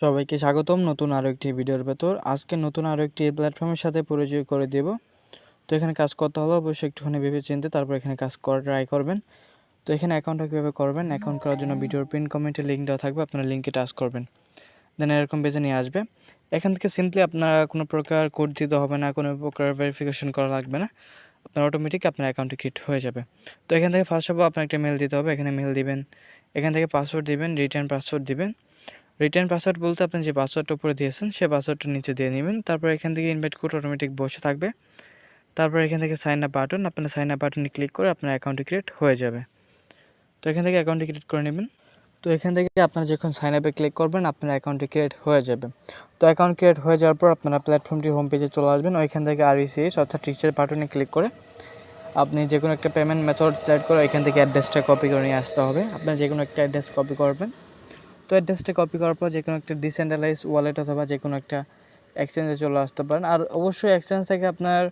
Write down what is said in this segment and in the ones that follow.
সবাইকে স্বাগতম নতুন আরও একটি ভিডিওর ভেতর। আজকে নতুন আরও একটি প্ল্যাটফর্মের সাথে পরিচয় করে দেব। তো এখানে কাজ করতে হলে অবশ্যই একটুখানি ভেবে চিনতে তারপর এখানে কাজ করা ট্রাই করবেন। তো এখানে অ্যাকাউন্টটা কীভাবে করবেন, অ্যাকাউন্ট করার জন্য ভিডিওর পিন কমেন্টে লিঙ্ক দেওয়া থাকবে, আপনারা লিঙ্কে টাচ করবেন, দেন এরকম পেজে নিয়ে আসবে। এখান থেকে সিম্পলি আপনারা কোনো প্রকার কোড দিতে হবে না, কোনো প্রকার ভেরিফিকেশন করা লাগবে না, আপনার অটোমেটিক আপনার অ্যাকাউন্টে ক্রিয়েট হয়ে যাবে। তো এখান থেকে ফার্স্ট অফ অল আপনার একটা মেল দিতে হবে, এখানে মেল দিবেন, এখান থেকে পাসওয়ার্ড দিবেন, রিটার্ন পাসওয়ার্ড দিবেন। রিটার্ন পাসওয়ার্ড বলতে আপনি যে পাসওয়ার্ডটা উপরে দিয়েছেন সেই পাসওয়ার্ডটা নিচে দিয়ে নেবেন। তারপর এখান থেকে ইনভাইট কোড অটোমেটিক বসে থাকবে। তারপর এখান থেকে সাইন আপ বাটন, আপনার সাইন আপ বাটনে ক্লিক করে আপনার অ্যাকাউন্টটি ক্রিয়েট হয়ে যাবে। তো এখান থেকে অ্যাকাউন্টটি ক্রিয়েট করে নেবেন। তো এখান থেকে আপনারা যখন সাইন আপে ক্লিক করবেন আপনার অ্যাকাউন্টটি ক্রিয়েট হয়ে যাবে। তো অ্যাকাউন্ট ক্রিয়েট হয়ে যাওয়ার পর আপনারা প্ল্যাটফর্মটির হোম পেজে চলে আসবেন। ওইখান থেকে RECS অর্থাৎ রিচার্জ বাটনে ক্লিক করে আপনি যে কোনো একটা পেমেন্ট মেথড সিলেক্ট করে এখান থেকে অ্যাড্রেসটা কপি করে নিয়ে আসতে হবে। আপনার যে কোনো একটা অ্যাড্রেস কপি করবেন। তো অ্যাড্রেসটা কপি করার পর যে কোনো একটা ডিসেন্ট্রালাইজ ওয়ালেট অথবা যে কোনো একটা এক্সচেঞ্জে চলে আসতে পারেন। আর অবশ্যই এক্সচেঞ্জ থেকে আপনার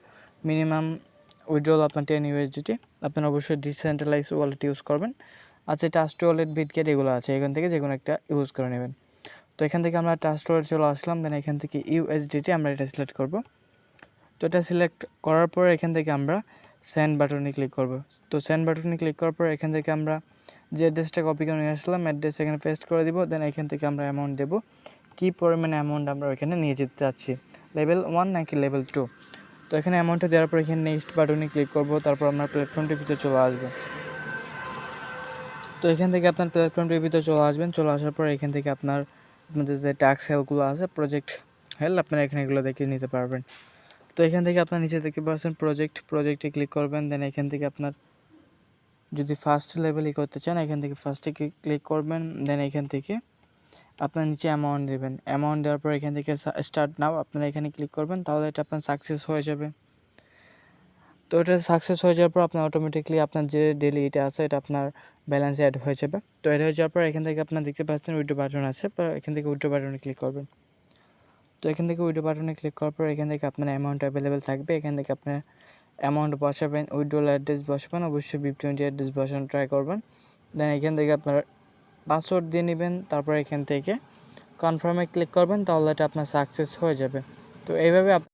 মিনিমাম উইথড্রল আপনার 10 USDT, আপনার অবশ্যই ডিসেন্ট্রালাইজ ওয়ালেট ইউজ করবেন। আচ্ছা, ট্রাস্ট ওয়ালেট, বিটগেট এগুলো আছে, এখান থেকে যে কোনো একটা ইউজ করে নেবেন। তো এখান থেকে আমরা ট্রাস্ট ওয়ালেট চলে আসলাম, দেন এখান থেকে USDT আমরা এটা সিলেক্ট করব। তো এটা সিলেক্ট করার পর এখান থেকে আমরা সেন্ড বাটনে ক্লিক করব। তো সেন্ড বাটনে ক্লিক করার পর এখান থেকে আমরা যে অ্যাড্রেসটা কপি করে নিয়ে আসলাম অ্যাড্রেস এখানে পেস্ট করে দিব। দেন এখান থেকে আমরা অ্যামাউন্ট দেবো, কী পরিমাণে অ্যামাউন্ট আমরা ওইখানে নিয়ে যেতে চাচ্ছি, লেভেল 1 নাকি লেভেল 2। তো এখানে অ্যামাউন্টটা দেওয়ার পর এখানে নেক্সট বাটনে ক্লিক করব। তারপর আমরা প্ল্যাটফর্মটির ভিতরে চলে আসবো। তো এখান থেকে আপনার প্ল্যাটফর্মটির ভিতরে চলে আসবেন। চলে আসার পর এখান থেকে আপনাদের যে ট্যাক্স হেল্পগুলো আছে, প্রজেক্ট হেল্প, আপনারা এখানে এগুলো দেখে নিতে পারবেন। তো এখান থেকে আপনার নিচে দেখতে পাচ্ছেন প্রজেক্টে ক্লিক করবেন। দেন এখান থেকে আপনার যদি ফার্স্ট লেভেলই করতে চান এখান থেকে ফার্স্টে ক্লিক করবেন। দেন এখান থেকে আপনার নিচে অ্যামাউন্ট দেবেন। অ্যামাউন্ট দেওয়ার পর এখান থেকে স্টার্ট নাও আপনারা এখানে ক্লিক করবেন, তাহলে এটা আপনার সাকসেস হয়ে যাবে। তো এটা সাকসেস হয়ে যাওয়ার পর আপনার অটোমেটিকলি আপনার যে ডেলি এটা আছে এটা আপনার ব্যালেন্সে অ্যাড হয়ে যাবে। তো অ্যাড হয়ে যাওয়ার পর এখান থেকে আপনার দেখতে পাচ্ছেন উইথড্র বাটন আছে, এখান থেকে উইথড্র বাটনে ক্লিক করবেন। তো এখান থেকে উইথড্র বাটনে ক্লিক করার পর এখান থেকে আপনার অ্যামাউন্ট অ্যাভেলেবেল থাকবে। এখান থেকে আপনার অ্যামাউন্ট বসাবেন, উইথড্রল অ্যাড্রেস বসাবেন, অবশ্যই BIP20 অ্যাড্রেস বসানো ট্রাই করবেন। দেন এখান থেকে আপনার পাসওয়ার্ড দিয়ে নেবেন। তারপর এখান থেকে কনফার্মে ক্লিক করবেন, তাহলে এটা আপনার সাকসেস হয়ে যাবে। তো এইভাবে